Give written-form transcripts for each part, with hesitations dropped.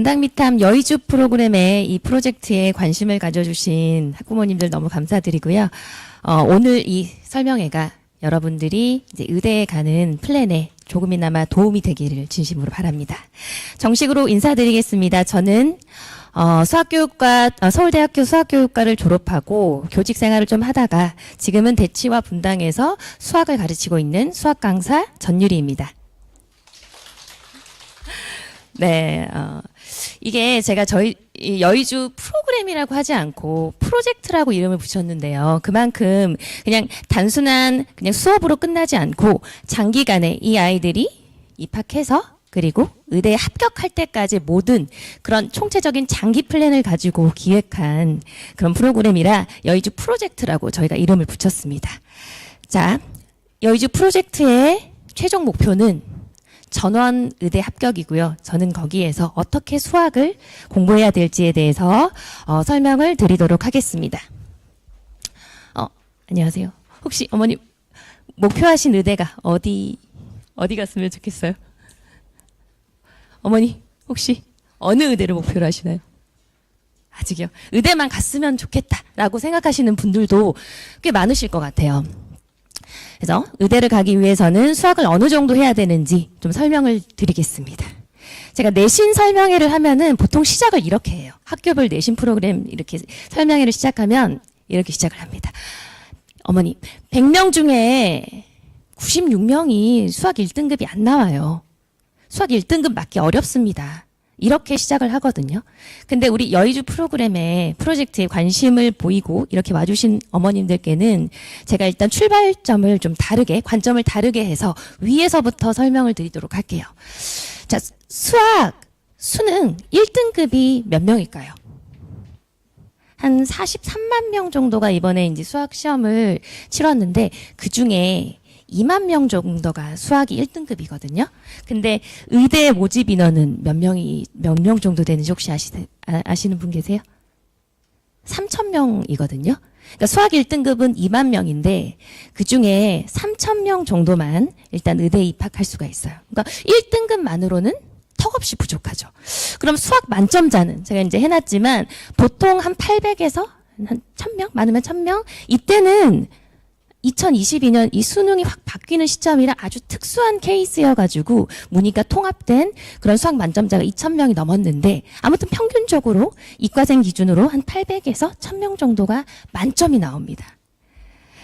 전당미탐 여의주 프로그램에 이 프로젝트에 관심을 가져주신 학부모님들 너무 감사드리고요. 오늘 이 설명회가 여러분들이 이제 의대에 가는 플랜에 조금이나마 도움이 되기를 진심으로 바랍니다. 정식으로 인사드리겠습니다. 저는 수학교육과 서울대학교 수학교육과를 졸업하고 교직 생활을 좀 하다가 지금은 대치와 분당에서 수학을 가르치고 있는 수학 강사 전유리입니다. 네, 이게 제가 저희 여의주 프로그램이라고 하지 않고 프로젝트라고 이름을 붙였는데요. 그만큼 그냥 단순한 그냥 수업으로 끝나지 않고 장기간에 이 아이들이 입학해서 그리고 의대에 합격할 때까지 모든 그런 총체적인 장기 플랜을 가지고 기획한 그런 프로그램이라 여의주 프로젝트라고 저희가 이름을 붙였습니다. 자, 여의주 프로젝트의 최종 목표는 전원 의대 합격이고요. 저는 거기에서 어떻게 수학을 공부해야 될지에 대해서 설명을 드리도록 하겠습니다. 안녕하세요. 혹시 어머님 목표하신 의대가 어디 갔으면 좋겠어요? 어머니 혹시 어느 의대를 목표로 하시나요? 아직이요. 의대만 갔으면 좋겠다라고 생각하시는 분들도 꽤 많으실 것 같아요. 그래서 의대를 가기 위해서는 수학을 어느 정도 해야 되는지 좀 설명을 드리겠습니다. 제가 내신 설명회를 하면은 보통 시작을 이렇게 해요. 학교별 내신 프로그램 이렇게 설명회를 시작하면 이렇게 시작을 합니다. 어머니, 100명 중에 96명이 수학 1등급이 안 나와요. 수학 1등급 맞기 어렵습니다. 이렇게 시작을 하거든요. 근데 우리 여의주 프로그램에 프로젝트에 관심을 보이고 이렇게 와주신 어머님들께는 제가 일단 출발점을 좀 다르게, 관점을 다르게 해서 위에서부터 설명을 드리도록 할게요. 자, 수능 1등급이 몇 명일까요? 한 43만 명 정도가 이번에 이제 수학 시험을 치렀는데 그 중에 2만 명 정도가 수학이 1등급이거든요. 근데 의대 모집 인원은 몇 명 정도 되는지 혹시 아시는 분 계세요? 3,000명이거든요. 그러니까 수학 1등급은 2만 명인데 그 중에 3,000명 정도만 일단 의대에 입학할 수가 있어요. 그러니까 1등급만으로는 턱없이 부족하죠. 그럼 수학 만점자는 제가 이제 해놨지만 보통 한 800에서 한 1,000명? 많으면 1,000명? 이때는 2022년 이 수능이 확 바뀌는 시점이라 아주 특수한 케이스여가지고 문의가 통합된 그런 수학 만점자가 2,000명이 넘었는데 아무튼 평균적으로 이과생 기준으로 한 800에서 1,000명 정도가 만점이 나옵니다.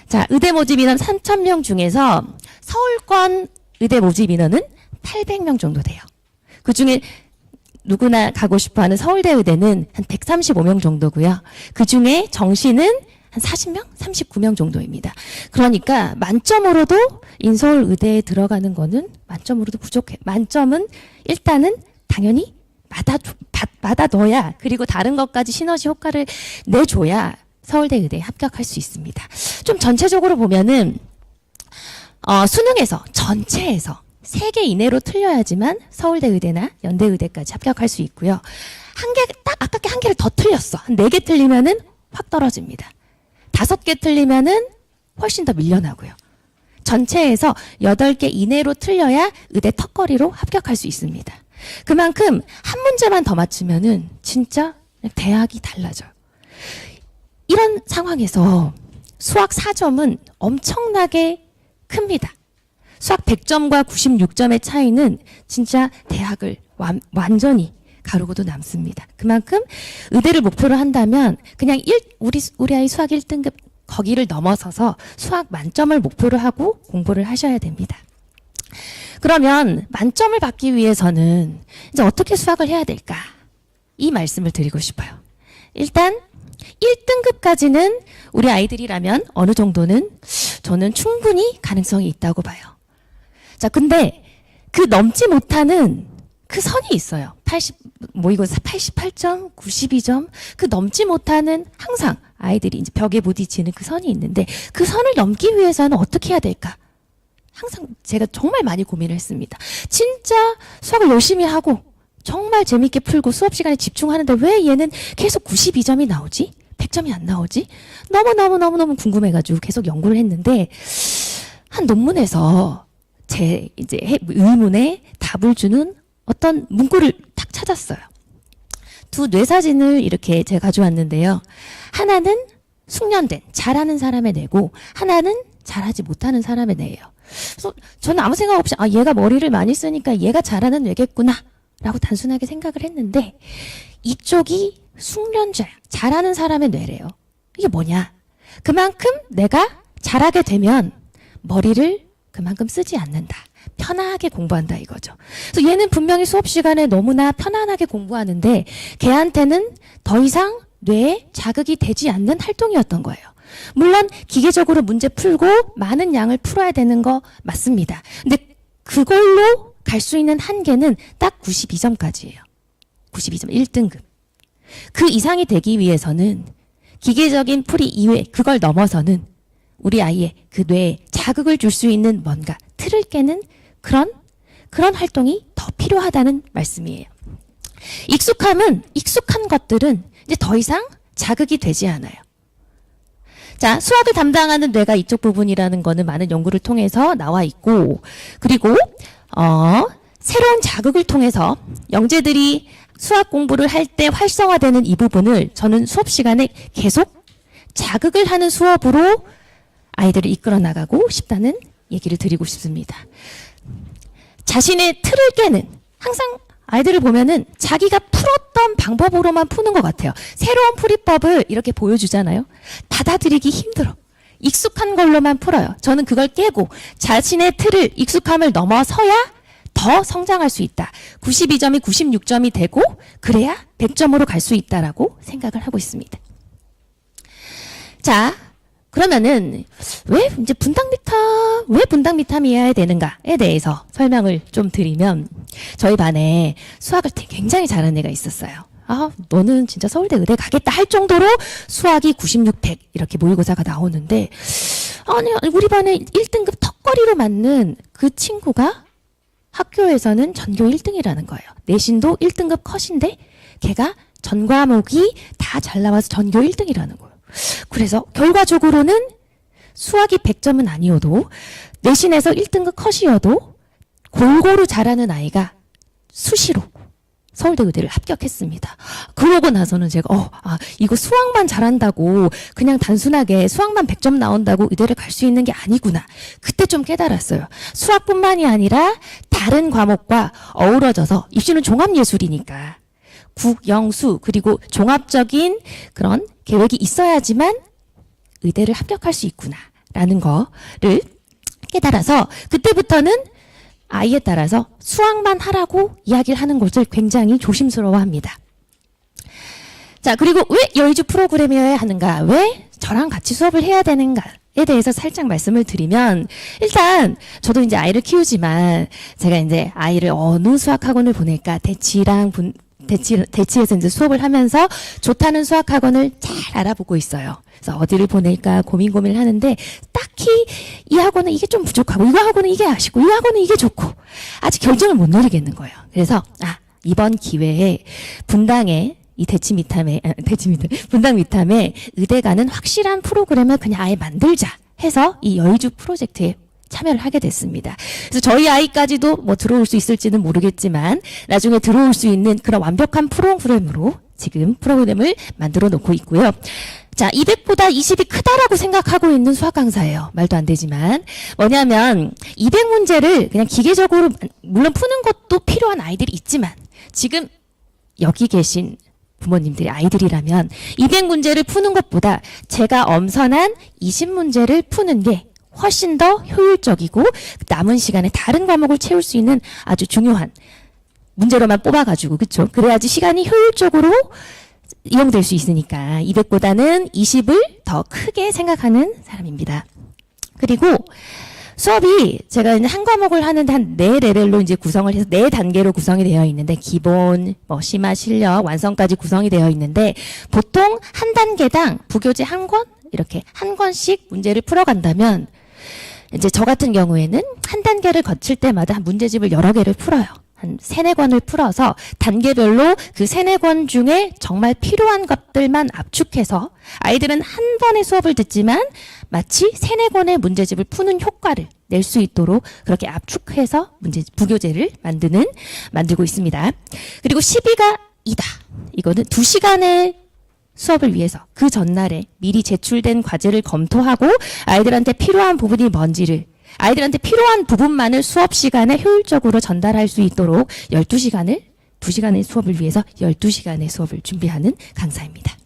자, 의대 모집 인원 3,000명 중에서 서울권 의대 모집 인원은 800명 정도 돼요. 그 중에 누구나 가고 싶어하는 서울대 의대는 한 135명 정도고요. 그 중에 정시는 한 40명? 39명 정도입니다. 그러니까 만점으로도 인서울 의대에 들어가는 거는 만점으로도 부족해. 만점은 일단은 당연히 받아둬야 그리고 다른 것까지 시너지 효과를 내줘야 서울대 의대에 합격할 수 있습니다. 좀 전체적으로 보면은 수능에서 전체에서 3개 이내로 틀려야지만 서울대 의대나 연대 의대까지 합격할 수 있고요. 아깝게 한 개를 더 틀렸어. 한 4개 틀리면은 확 떨어집니다. 5개 틀리면은 훨씬 더 밀려나고요. 전체에서 8개 이내로 틀려야 의대 턱걸이로 합격할 수 있습니다. 그만큼 한 문제만 더 맞추면은 진짜 대학이 달라져요. 이런 상황에서 수학 4점은 엄청나게 큽니다. 수학 100점과 96점의 차이는 진짜 대학을 완전히 가르고도 남습니다. 그만큼 의대를 목표로 한다면 그냥 우리 아이 수학 1등급 거기를 넘어서서 수학 만점을 목표로 하고 공부를 하셔야 됩니다. 그러면 만점을 받기 위해서는 이제 어떻게 수학을 해야 될까? 이 말씀을 드리고 싶어요. 일단 1등급까지는 우리 아이들이라면 어느 정도는 저는 충분히 가능성이 있다고 봐요. 자, 근데 그 넘지 못하는 그 선이 있어요. 모의고사 88점, 92점, 그 넘지 못하는 항상 아이들이 이제 벽에 부딪히는 그 선이 있는데 그 선을 넘기 위해서는 어떻게 해야 될까? 항상 제가 정말 많이 고민을 했습니다. 진짜 수학을 열심히 하고 정말 재밌게 풀고 수업 시간에 집중하는데 왜 얘는 계속 92점이 나오지? 100점이 안 나오지? 너무 궁금해가지고 계속 연구를 했는데 한 논문에서 제 이제 의문에 답을 주는 어떤 문구를 딱 찾았어요. 두 뇌사진을 이렇게 제가 가져왔는데요. 하나는 숙련된, 잘하는 사람의 뇌고 하나는 잘하지 못하는 사람의 뇌예요. 그래서 저는 아무 생각 없이 얘가 머리를 많이 쓰니까 얘가 잘하는 뇌겠구나 라고 단순하게 생각을 했는데 이쪽이 숙련자야. 잘하는 사람의 뇌래요. 이게 뭐냐? 그만큼 내가 잘하게 되면 머리를 그만큼 쓰지 않는다. 편하게 공부한다 이거죠. 그래서 얘는 분명히 수업 시간에 너무나 편안하게 공부하는데 걔한테는 더 이상 뇌에 자극이 되지 않는 활동이었던 거예요. 물론 기계적으로 문제 풀고 많은 양을 풀어야 되는 거 맞습니다. 근데 그걸로 갈 수 있는 한계는 딱 92점까지예요. 92점 1등급. 그 이상이 되기 위해서는 기계적인 풀이 이외 그걸 넘어서는 우리 아이의 그 뇌에 자극을 줄 수 있는 뭔가 틀을 깨는 그런 활동이 더 필요하다는 말씀이에요. 익숙한 것들은 이제 더 이상 자극이 되지 않아요. 자, 수학을 담당하는 뇌가 이쪽 부분이라는 거는 많은 연구를 통해서 나와 있고, 그리고 새로운 자극을 통해서 영재들이 수학 공부를 할 때 활성화되는 이 부분을 저는 수업 시간에 계속 자극을 하는 수업으로 아이들을 이끌어 나가고 싶다는 얘기를 드리고 싶습니다. 자신의 틀을 깨는, 항상 아이들을 보면은 자기가 풀었던 방법으로만 푸는 것 같아요. 새로운 풀이법을 이렇게 보여주잖아요. 받아들이기 힘들어. 익숙한 걸로만 풀어요. 저는 그걸 깨고 자신의 틀을, 익숙함을 넘어서야 더 성장할 수 있다. 92점이 96점이 되고 그래야 100점으로 갈 수 있다라고 생각을 하고 있습니다. 자, 그러면은 왜 이제 왜 분당 미탐이어야 되는가에 대해서 설명을 좀 드리면, 저희 반에 수학을 굉장히 잘하는 애가 있었어요. 너는 진짜 서울대 의대 가겠다 할 정도로 수학이 96, 100 이렇게 모의고사가 나오는데, 아니 우리 반에 1등급 턱걸이로 맞는 그 친구가 학교에서는 전교 1등이라는 거예요. 내신도 1등급 컷인데 걔가 전 과목이 다 잘 나와서 전교 1등이라는 거예요. 그래서 결과적으로는 수학이 100점은 아니어도 내신에서 1등급 컷이어도 골고루 잘하는 아이가 수시로 서울대 의대를 합격했습니다. 그러고 나서는 제가 이거 수학만 잘한다고 그냥 단순하게 수학만 100점 나온다고 의대를 갈 수 있는 게 아니구나. 그때 좀 깨달았어요. 수학뿐만이 아니라 다른 과목과 어우러져서, 입시는 종합예술이니까 국, 영, 수 그리고 종합적인 그런 계획이 있어야지만 의대를 합격할 수 있구나라는 거를 깨달아서 그때부터는 아이에 따라서 수학만 하라고 이야기를 하는 것을 굉장히 조심스러워합니다. 자, 그리고 왜 여의주 프로그램이어야 하는가? 왜 저랑 같이 수업을 해야 되는가에 대해서 살짝 말씀을 드리면, 일단 저도 이제 아이를 키우지만 제가 이제 아이를 어느 수학학원을 보낼까 대치에서 이제 수업을 하면서 좋다는 수학학원을 잘 알아보고 있어요. 그래서 어디를 보낼까 고민을 하는데 딱히 이 학원은 이게 좀 부족하고 이거 학원은 이게 아쉽고 이 학원은 이게 좋고 아직 결정을 못 내리겠는 거예요. 그래서 이번 기회에 분당에 분당 미탐에 의대 가는 확실한 프로그램을 그냥 아예 만들자 해서 이 여의주 프로젝트에 참여를 하게 됐습니다. 그래서 저희 아이까지도 들어올 수 있을지는 모르겠지만 나중에 들어올 수 있는 그런 완벽한 프로그램으로 지금 프로그램을 만들어 놓고 있고요. 자, 200보다 20이 크다라고 생각하고 있는 수학 강사예요. 말도 안 되지만. 뭐냐면 200문제를 그냥 기계적으로 물론 푸는 것도 필요한 아이들이 있지만, 지금 여기 계신 부모님들이 아이들이라면 200문제를 푸는 것보다 제가 엄선한 20문제를 푸는 게 훨씬 더 효율적이고 남은 시간에 다른 과목을 채울 수 있는 아주 중요한 문제로만 뽑아가지고, 그쵸? 그래야지 시간이 효율적으로 이용될 수 있으니까 200보다는 20을 더 크게 생각하는 사람입니다. 그리고 수업이 제가 이제 한 과목을 하는데 한 4레벨로 이제 구성을 해서 4단계로 구성이 되어 있는데, 기본, 심화, 실력, 완성까지 구성이 되어 있는데, 보통 한 단계당 부교재 한 권? 이렇게 한 권씩 문제를 풀어간다면, 이제 저 같은 경우에는 한 단계를 거칠 때마다 문제집을 여러 개를 풀어요. 한 3-4권을 풀어서 단계별로 그 3-4권 중에 정말 필요한 것들만 압축해서, 아이들은 한 번의 수업을 듣지만 마치 3-4권의 문제집을 푸는 효과를 낼 수 있도록 그렇게 압축해서 부교재를 만들고 있습니다. 그리고 12가 2다. 이거는 2시간의 수업을 위해서 그 전날에 미리 제출된 과제를 검토하고 아이들한테 필요한 부분이 뭔지를 아이들한테 필요한 부분만을 수업 시간에 효율적으로 전달할 수 있도록 2시간의 수업을 위해서 12시간의 수업을 준비하는 강사입니다.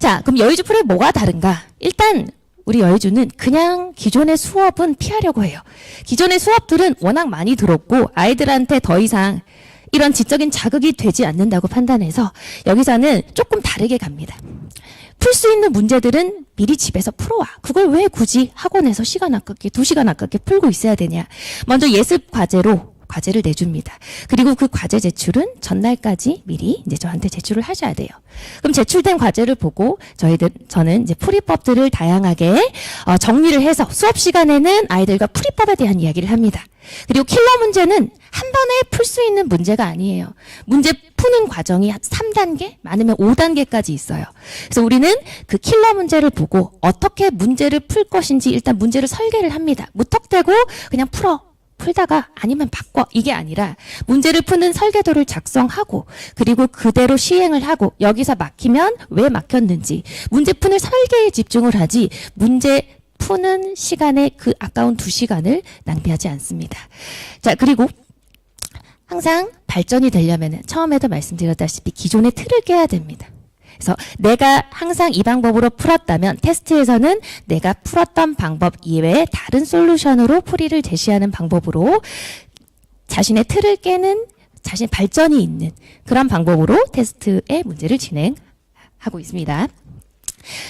자, 그럼 여의주 프로에 뭐가 다른가? 일단 우리 여의주는 그냥 기존의 수업은 피하려고 해요. 기존의 수업들은 워낙 많이 들었고 아이들한테 더 이상 이런 지적인 자극이 되지 않는다고 판단해서 여기서는 조금 다르게 갑니다. 풀 수 있는 문제들은 미리 집에서 풀어와. 그걸 왜 굳이 학원에서 시간 아깝게 2시간 아깝게 풀고 있어야 되냐. 먼저 예습 과제로 과제를 내줍니다. 그리고 그 과제 제출은 전날까지 미리 이제 저한테 제출을 하셔야 돼요. 그럼 제출된 과제를 보고 저는 이제 풀이법들을 다양하게 정리를 해서 수업 시간에는 아이들과 풀이법에 대한 이야기를 합니다. 그리고 킬러 문제는 한 번에 풀 수 있는 문제가 아니에요. 문제 푸는 과정이 3단계, 많으면 5단계까지 있어요. 그래서 우리는 그 킬러 문제를 보고 어떻게 문제를 풀 것인지 일단 문제를 설계를 합니다. 무턱대고 그냥 풀다가 아니면 바꿔 이게 아니라 문제를 푸는 설계도를 작성하고 그리고 그대로 시행을 하고 여기서 막히면 왜 막혔는지 문제 푸는 설계에 집중을 하지 문제 푸는 시간에 그 아까운 2시간을 낭비하지 않습니다. 자, 그리고 항상 발전이 되려면 처음에도 말씀드렸다시피 기존의 틀을 깨야 됩니다. 그래서 내가 항상 이 방법으로 풀었다면 테스트에서는 내가 풀었던 방법 이외에 다른 솔루션으로 풀이를 제시하는 방법으로 자신의 틀을 깨는 자신의 발전이 있는 그런 방법으로 테스트의 문제를 진행하고 있습니다.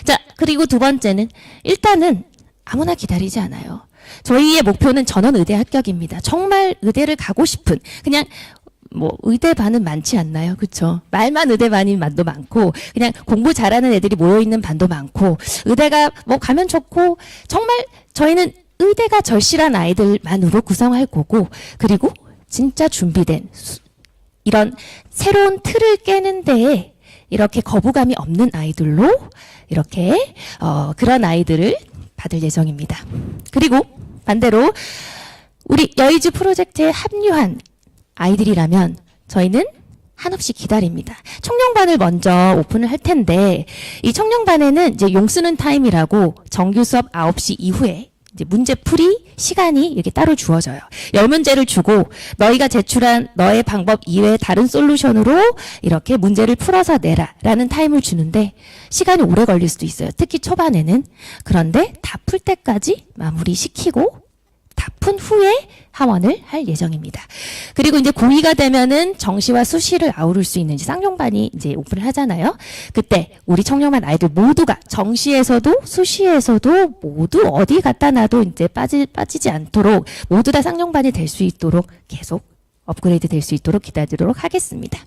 자, 그리고 두 번째는 일단은 아무나 기다리지 않아요. 저희의 목표는 전원 의대 합격입니다. 정말 의대를 가고 싶은 그냥 뭐 의대반은 많지 않나요? 그렇죠? 말만 의대반인 반도 많고 그냥 공부 잘하는 애들이 모여있는 반도 많고 의대가 뭐 가면 좋고 정말 저희는 의대가 절실한 아이들만으로 구성할 거고 그리고 진짜 준비된 이런 새로운 틀을 깨는 데에 이렇게 거부감이 없는 아이들로 이렇게 그런 아이들을 받을 예정입니다. 그리고 반대로 우리 여의주 프로젝트에 합류한 아이들이라면 저희는 한없이 기다립니다. 청년반을 먼저 오픈을 할 텐데 이 청년반에는 이제 용 쓰는 타임이라고 정규 수업 9시 이후에 이제 문제풀이 시간이 이렇게 따로 주어져요. 10문제를 주고 너희가 제출한 너의 방법 이외에 다른 솔루션으로 이렇게 문제를 풀어서 내라 라는 타임을 주는데 시간이 오래 걸릴 수도 있어요. 특히 초반에는. 그런데 다 풀 때까지 마무리시키고 다 푼 후에 하원을 할 예정입니다. 그리고 이제 고2가 되면은 정시와 수시를 아우를 수 있는 쌍용반이 이제 오픈을 하잖아요. 그때 우리 청년반 아이들 모두가 정시에서도 수시에서도 모두 어디 갖다 놔도 이제 빠지지 않도록 모두 다 쌍용반이 될 수 있도록 계속 업그레이드 될 수 있도록 기다리도록 하겠습니다.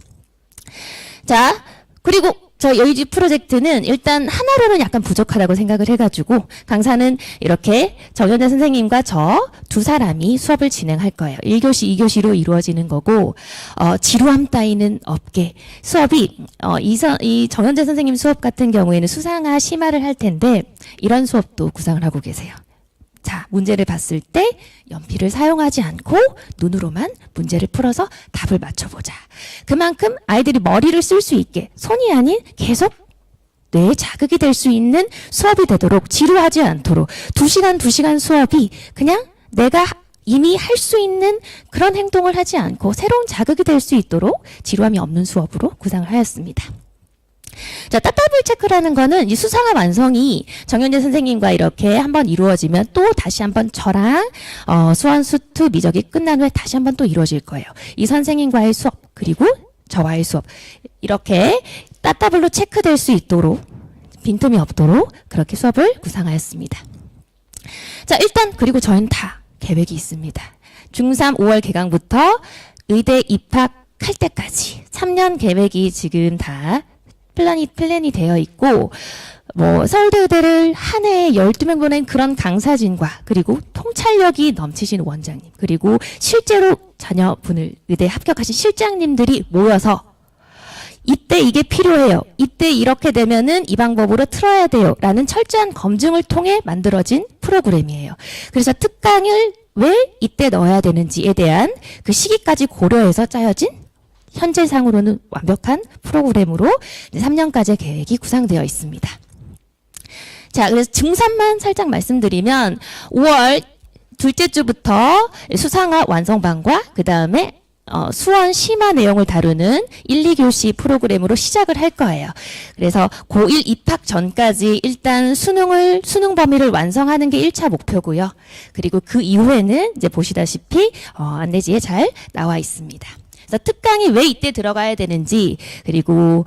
자, 그리고 저 여의주 프로젝트는 일단 하나로는 약간 부족하다고 생각을 해가지고 강사는 이렇게 정연자 선생님과 저 두 사람이 수업을 진행할 거예요. 1교시, 2교시로 이루어지는 거고 지루함 따위는 없게 수업이 이 정연자 선생님 수업 같은 경우에는 수상화 심화를 할 텐데 이런 수업도 구상을 하고 계세요. 자, 문제를 봤을 때 연필을 사용하지 않고 눈으로만 문제를 풀어서 답을 맞춰보자. 그만큼 아이들이 머리를 쓸 수 있게 손이 아닌 계속 뇌에 자극이 될 수 있는 수업이 되도록 지루하지 않도록 2시간 수업이 그냥 내가 이미 할 수 있는 그런 행동을 하지 않고 새로운 자극이 될 수 있도록 지루함이 없는 수업으로 구상을 하였습니다. 자, 따따블 체크라는 거는 이 수상화 완성이 정연재 선생님과 이렇게 한번 이루어지면 또 다시 한번 저랑 수원 수투 미적이 끝난 후에 다시 한번 또 이루어질 거예요. 이 선생님과의 수업 그리고 저와의 수업 이렇게 따따블로 체크될 수 있도록 빈틈이 없도록 그렇게 수업을 구상하였습니다. 자, 일단 그리고 저희는 다 계획이 있습니다. 중3 5월 개강부터 의대 입학할 때까지 3년 계획이 지금 다 플랜이 되어 있고 서울대 의대를 한 해에 12명 보낸 그런 강사진과 그리고 통찰력이 넘치신 원장님 그리고 실제로 자녀분을 의대에 합격하신 실장님들이 모여서 이때 이게 필요해요. 이때 이렇게 되면은 이 방법으로 틀어야 돼요. 라는 철저한 검증을 통해 만들어진 프로그램이에요. 그래서 특강을 왜 이때 넣어야 되는지에 대한 그 시기까지 고려해서 짜여진 현재상으로는 완벽한 프로그램으로 3년까지의 계획이 구상되어 있습니다. 자, 그래서 중3만 살짝 말씀드리면 5월 둘째 주부터 수상화 완성반과 그 다음에 수원 심화 내용을 다루는 1, 2교시 프로그램으로 시작을 할 거예요. 그래서 고1 입학 전까지 일단 수능 범위를 완성하는 게 1차 목표고요. 그리고 그 이후에는 이제 보시다시피 안내지에 잘 나와 있습니다. 그래서 특강이 왜 이때 들어가야 되는지, 그리고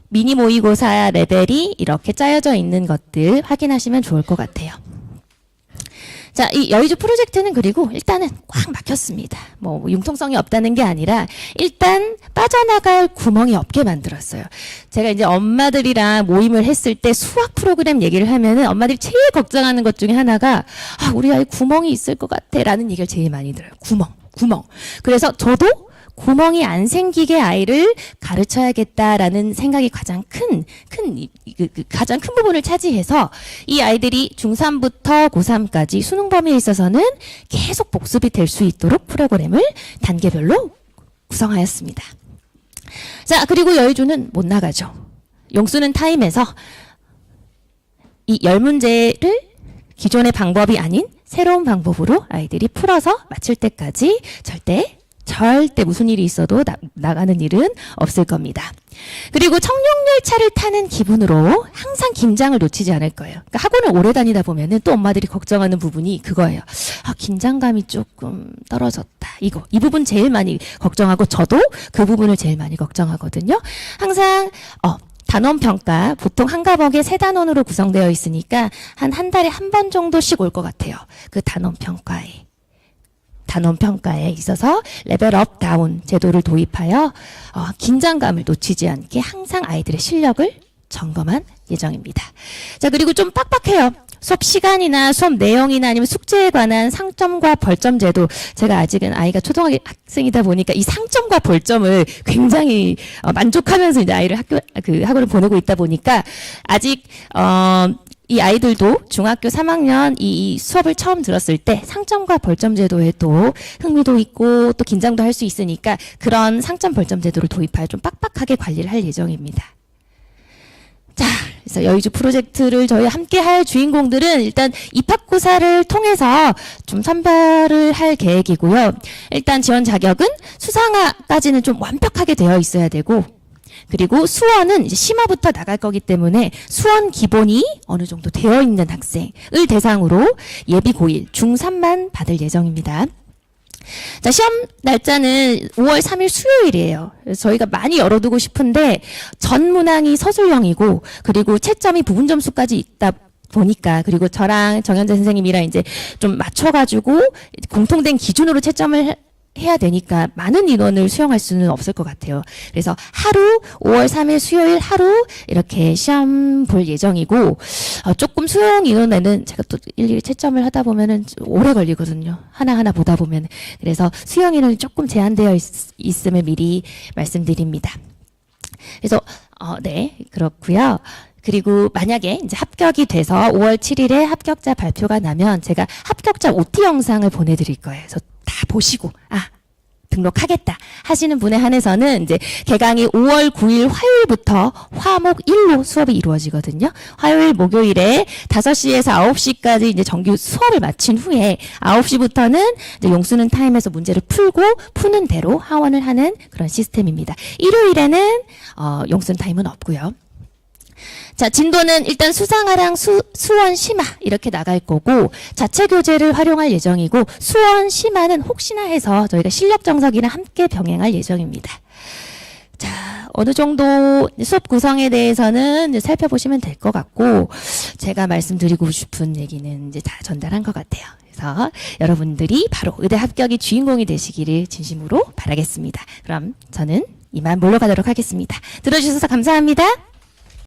미니 모의고사 레벨이 이렇게 짜여져 있는 것들 확인하시면 좋을 것 같아요. 자, 이 여의주 프로젝트는 그리고 일단은 꽉 막혔습니다. 뭐 융통성이 없다는 게 아니라 일단 빠져나갈 구멍이 없게 만들었어요. 제가 이제 엄마들이랑 모임을 했을 때 수학 프로그램 얘기를 하면은 엄마들이 제일 걱정하는 것 중에 하나가 우리 아이 구멍이 있을 것 같아 라는 얘기를 제일 많이 들어요. 구멍. 그래서 저도 구멍이 안 생기게 아이를 가르쳐야겠다라는 생각이 가장 큰 부분을 차지해서 이 아이들이 중3부터 고3까지 수능 범위에 있어서는 계속 복습이 될 수 있도록 프로그램을 단계별로 구성하였습니다. 자, 그리고 여의주는 못 나가죠. 용수는 타임에서 이 10문제를 기존의 방법이 아닌 새로운 방법으로 아이들이 풀어서 마칠 때까지 절대 무슨 일이 있어도 나가는 일은 없을 겁니다. 그리고 청룡열차를 타는 기분으로 항상 긴장을 놓치지 않을 거예요. 그러니까 학원을 오래 다니다 보면은 또 엄마들이 걱정하는 부분이 그거예요. 긴장감이 조금 떨어졌다. 이 부분 제일 많이 걱정하고 저도 그 부분을 제일 많이 걱정하거든요. 항상 단원 평가 보통 한 과목에 3단원으로 구성되어 있으니까 한 달에 한 번 정도씩 올 것 같아요. 그 단원 평가에 있어서 레벨업 다운 제도를 도입하여 긴장감을 놓치지 않게 항상 아이들의 실력을 점검한 예정입니다. 자, 그리고 좀 빡빡해요. 수업 시간이나 수업 내용이나 아니면 숙제에 관한 상점과 벌점 제도. 제가 아직은 아이가 초등학생이다 보니까 이 상점과 벌점을 굉장히 만족하면서 이제 아이를 학원을 보내고 있다 보니까 아직 이 아이들도 중학교 3학년 이 수업을 처음 들었을 때 상점과 벌점 제도에 또 흥미도 있고 또 긴장도 할 수 있으니까 그런 상점 벌점 제도를 도입하여 좀 빡빡하게 관리를 할 예정입니다. 자, 그래서 여의주 프로젝트를 저희 함께 할 주인공들은 일단 입학고사를 통해서 좀 선발을 할 계획이고요. 일단 지원 자격은 수상화까지는 좀 완벽하게 되어 있어야 되고, 그리고 수원은 이제 심화부터 나갈 거기 때문에 수원 기본이 어느 정도 되어 있는 학생을 대상으로 예비 고1 중3만 받을 예정입니다. 자, 시험 날짜는 5월 3일 수요일이에요. 그래서 저희가 많이 열어두고 싶은데 전 문항이 서술형이고 그리고 채점이 부분 점수까지 있다 보니까, 그리고 저랑 정현재 선생님이랑 이제 좀 맞춰가지고 공통된 기준으로 채점을 해야 되니까 많은 인원을 수용할 수는 없을 것 같아요. 그래서 하루 5월 3일 수요일 하루 이렇게 시험 볼 예정이고, 조금 수용 인원에는 제가 또 일일이 채점을 하다 보면은 오래 걸리거든요. 하나하나 보다 보면. 그래서 수용 인원이 조금 제한되어 있음을 미리 말씀드립니다. 그래서 네, 그렇고요. 그리고 만약에 이제 합격이 돼서 5월 7일에 합격자 발표가 나면 제가 합격자 OT 영상을 보내드릴 거예요. 그래서 다 보시고 등록하겠다 하시는 분에 한해서는 이제 개강이 5월 9일 화요일부터 화목 1로 수업이 이루어지거든요. 화요일 목요일에 5시에서 9시까지 이제 정규 수업을 마친 후에 9시부터는 이제 용수는 타임에서 문제를 풀고 푸는 대로 하원을 하는 그런 시스템입니다. 일요일에는 용수는 타임은 없고요. 자, 진도는 일단 수상화랑 수원 심화 이렇게 나갈 거고, 자체 교재를 활용할 예정이고, 수원 심화는 혹시나 해서 저희가 실력 정석이랑 함께 병행할 예정입니다. 자, 어느 정도 수업 구성에 대해서는 이제 살펴보시면 될 것 같고, 제가 말씀드리고 싶은 얘기는 이제 다 전달한 것 같아요. 그래서 여러분들이 바로 의대 합격이 주인공이 되시기를 진심으로 바라겠습니다. 그럼 저는 이만 물러가도록 하겠습니다. 들어주셔서 감사합니다.